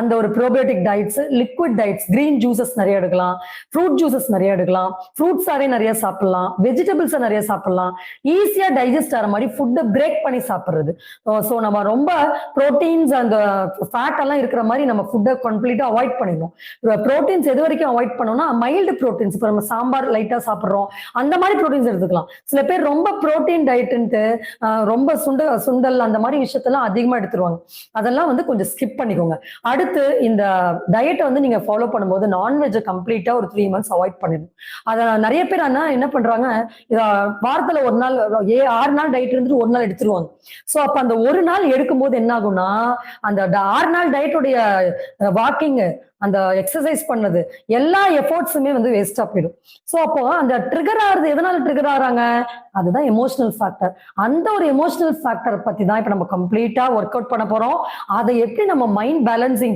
அந்த ஒரு probiotic diets, liquid diets, green juices நிறைய எடுக்கலாம், ஃப்ரூட் ஜூசஸ் நிறைய எடுக்கலாம், ஃப்ரூட்ஸாவே நிறைய சாப்பிடலாம், வெஜிடபிள்ஸை நிறைய சாப்பிடலாம், ஈஸியா டைஜஸ்ட் ஆகிற மாதிரி ஃபுட்டை பிரேக் பண்ணி சாப்பிடுறது. ஸோ நம்ம ரொம்ப ப்ரோட்டீன்ஸ் அந்த ஃபேட் எல்லாம் இருக்கிற மாதிரி நம்ம ஃபுட்டை கம்ப்ளீட்டா அவாய்ட் பண்ணிடணும். ப்ரோட்டீன்ஸ் எது வரைக்கும் அவாய்ட் பண்ணோம்னா மைல்டு ப்ரோட்டீன்ஸ், இப்போ நம்ம சாம்பார் லைட்டா சாப்பிட்றோம் அந்த மாதிரி ப்ரோட்டீன்ஸ் எடுத்துக்கலாம். சில பேர் ரொம்ப ப்ரோட்டீன் டயட்ன்ட்டு ரொம்ப சுண்டல் அந்த மாதிரி விஷயத்தெல்லாம் அதிகமா எடுத்துருவாங்க. அதெல்லாம் வந்து கொஞ்சம் ஸ்கிப் பண்ணிக்கோங்க. அடுத்து இந்த டயட்டை வந்து நீங்க ஃபாலோ பண்ணும்போது நான்வெஜ்ஜை கம்ப்ளீட்டா ஒரு 3 months அவாய்ட் பண்ணிடணும். அதை நிறைய பேர் ஆனா என்ன பண்றாங்க, வாரத்துல ஒரு நாள் 6 நாள் டயட் இருந்துட்டு ஒரு நாள் எடுத்துருவாங்க. சோ அப்ப அந்த ஒரு நாள் எடுக்கும்போது என்ன ஆகும்னா அந்த 6 நாள் டயட்டுடைய வாக்கிங், அந்த எக்ஸசைஸ் பண்ணது எல்லா எஃபோர்ட்ஸுமே வந்து வேஸ்டா போயிடும். ஸோ அப்போ அந்த ட்ரிகர் ஆகுறது எதனால ட்ரிகர் ஆகுறாங்க, அதுதான் எமோஷனல் ஃபேக்டர். அந்த ஒரு எமோஷனல் ஃபேக்டர் பத்தி தான் இப்ப நம்ம கம்ப்ளீட்டா ஒர்க் அவுட் பண்ண போறோம். அதை எப்படி நம்ம மைண்ட் பேலன்சிங்